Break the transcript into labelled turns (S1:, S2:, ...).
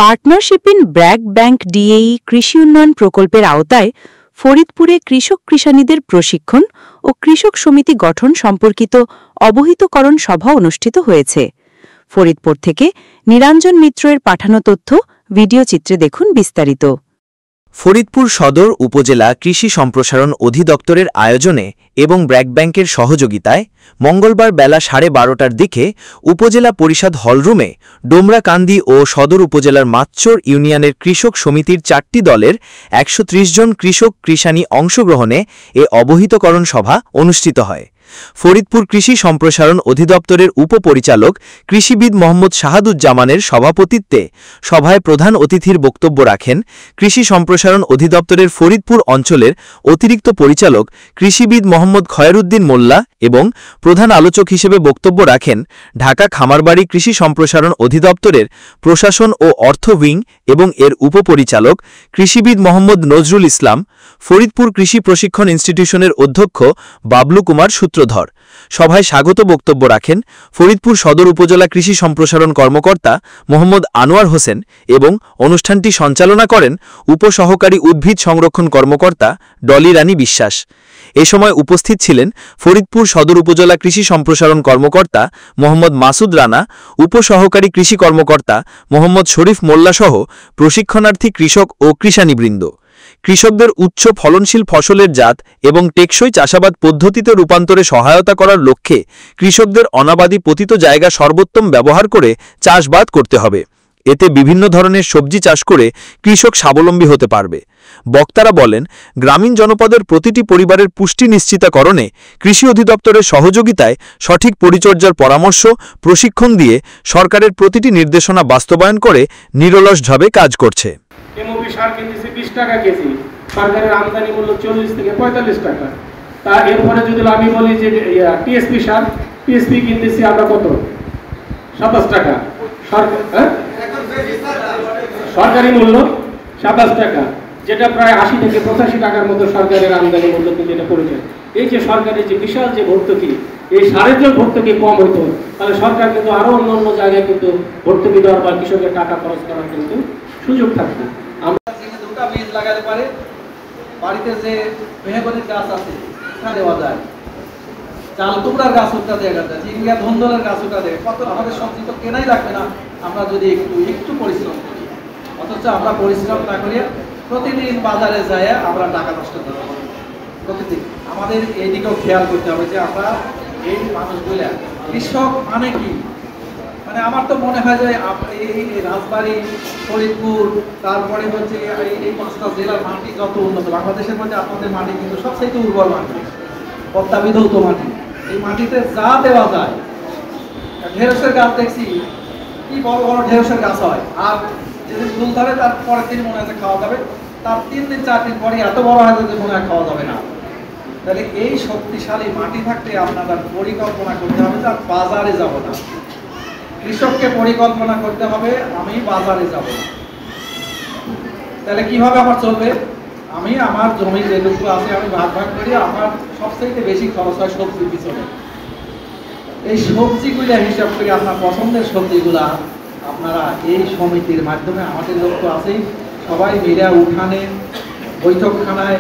S1: Partnership in BRAC bank ডিএই কৃষি উন্নয়ন প্রকল্পের আওতায় ফরিদপুরে কৃষক কৃষানীদের প্রশিক্ষণ ও কৃষক সমিতি গঠন সম্পর্কিত অবহিতকরণ সভা অনুষ্ঠিত হয়েছে। ফরিদপুর থেকে নিরঞ্জন মিত্রের পাঠানো তথ্য ভিডিও চিত্রে দেখুন বিস্তারিত।
S2: ফরিদপুর সদর উপজেলা কৃষি সম্প্রসারণ অধিদপ্তরের আয়োজনে এবং ব্র্যাক ব্যাংকের সহযোগিতায় মঙ্গলবার বেলা 12:30টার দিকে উপজেলা পরিষদ হলরুমে ডোমরাকান্দি ও সদর উপজেলার মাতচর ইউনিয়নের কৃষক সমিতির 4টি দলের 130 জন কৃষক কৃষানী অংশগ্রহণে এ অবহিতকরণ সভা অনুষ্ঠিত হয়। ফরিদপুর কৃষি সম্প্রসারণ অধিদপ্তরের উপপরিচালক কৃষিবিদ মোহাম্মদ শাহাদুজ্জামানের সভাপতিত্বে সভায় প্রধান অতিথির বক্তব্য রাখেন কৃষি সম্প্রসারণ অধিদপ্তরের ফরিদপুর অঞ্চলের অতিরিক্ত পরিচালক কৃষিবিদ মোহাম্মদ খয়রুদ্দিন মোল্লা এবং প্রধান আলোচক হিসেবে বক্তব্য রাখেন ঢাকা খামারবাড়ি কৃষি সম্প্রসারণ অধিদপ্তরের প্রশাসন ও অর্থ উইং এবং এর উপপরিচালক কৃষিবিদ মোহাম্মদ নজরুল ইসলাম, ফরিদপুর কৃষি প্রশিক্ষণ ইনস্টিটিউশনের অধ্যক্ষ বাবলু কুমার সূত্রধর। সভায় স্বাগত বক্তব্য রাখেন ফরিদপুর সদর উপজেলা কৃষি সম্প্রসারণ কর্মকর্তা মোহাম্মদ আনোয়ার হোসেন এবং অনুষ্ঠানটি সঞ্চালনা করেন উপসহকারী উদ্ভিদ সংরক্ষণ কর্মকর্তা ডলি রানী বিশ্বাস। এ সময় উপস্থিত ছিলেন ফরিদপুর সদর উপজেলা কৃষি সম্প্রসারণ কর্মকর্তা মোহাম্মদ মাসুদ রানা, উপসহকারী কৃষি কর্মকর্তা মোহাম্মদ শরীফ মোল্লাসহ প্রশিক্ষণার্থী কৃষক ও কৃষানীবৃন্দ। কৃষকদের উচ্চ ফলনশীল ফসলের জাত এবং টেকসই চাষাবাদ পদ্ধতিতে রূপান্তরে সহায়তা করার লক্ষ্যে কৃষকদের অনাবাদি পতিত জায়গা সর্বোত্তম ব্যবহার করে চাষবাদ করতে হবে। এতে বিভিন্ন ধরনের সবজি চাষ করে কৃষক স্বাবলম্বী হতে পারবে। বক্তারা বলেন, গ্রামীণ জনপদের প্রতিটি পরিবারের পুষ্টি নিশ্চিতকরণে কৃষি অধিদপ্তরের সহযোগিতায় সঠিক পরিচর্যার পরামর্শ প্রশিক্ষণ দিয়ে সরকারের প্রতিটি নির্দেশনা বাস্তবায়ন করে নিরলসভাবে কাজ করছে।
S3: এমওপি সার কিনতেছি 20 টাকা কেজি, সরকারের আমদানি মূল্য 40 থেকে 45 টাকা। তা এরপরে যদি আমি বলি যে টিএসপি সার, টিএসপি কিনতেছি আমরা কত? 27 টাকা। সরকারি মূল্য 27 টাকা, যেটা প্রায় 80 থেকে 85 টাকার মতো সরকারের আমদানি মূল্য কিন্তু এটা পড়ে যায়। এই যে সরকারের যে বিশাল যে ভর্তুকি, এই সারের যে ভর্তুকি কম হইতো, তাহলে সরকার কিন্তু আরো অন্য জায়গায় কিন্তু ভর্তুকি দেওয়ার বা কৃষকের টাকা খরচ করার কিন্তু সুযোগ থাকবে। আমরা দুটো বীজ লাগাতে পারে, বাড়িতে যে মেহগনির গাছ আছে তা দেওয়া যায়, চাল কুমড়ার গাছ ওটা দেওয়া যায়, ঝিঙ্গা ধন্দলের গাছ ওটা দেয়। কত আমাদের সবজি তো কেনাই লাগবে না আমরা যদি একটু পরিশ্রম করি। অথচ আমরা পরিশ্রম না করিয়া প্রতিদিন বাজারে যায় আমরা টাকা নষ্ট করতে পারি। প্রতিদিন আমাদের এই দিকেও খেয়াল করতে হবে যে আমরা এই মানুষগুলা কৃষক মানে কি, মানে আমার তো মনে হয় যে এই রাজবাড়ী, ফরিদপুর, তারপরে হচ্ছে এই 5টা জেলার মাটি যত উন্নত, বাংলাদেশের মধ্যে আপনাদের মাটি কিন্তু সবচেয়ে উর্বর মাটি, পদ্মাবিধৌত মাটি। এই মাটিতে যা দেওয়া যায়, ঢেঁড়সের গাছ দেখছি কি বড় বড় ঢেঁড়সের গাছ হয়, আর যেদিন ফুল ধরে তার পরের দিন মনে হয় খাওয়া যাবে, তার 3 দিন 4 দিন পরে এত বড় হয় যে মনে হয় খাওয়া যাবে না। তাহলে এই শক্তিশালী মাটি থাকতে আপনাদের পরিকল্পনা করতে হবে, তার বাজারে যাব না। কৃষককে পরিকল্পনা করতে হবে, আমি বাজারে যাব না। তাহলে কিভাবে আমার চলবে? আমি আমার জমি যেটুকু আছে আমি ভাগ করি, আমার সবচেয়ে বেশি খরচ হয় সবজির পিছনে। এই সবজিগুলা হিসাব করে আপনার পছন্দের সবজিগুলা আপনারা এই সমিতির মাধ্যমে, আমাদের লোক তো আছেই, সবাই মিলে উঠানে বৈঠকখানায়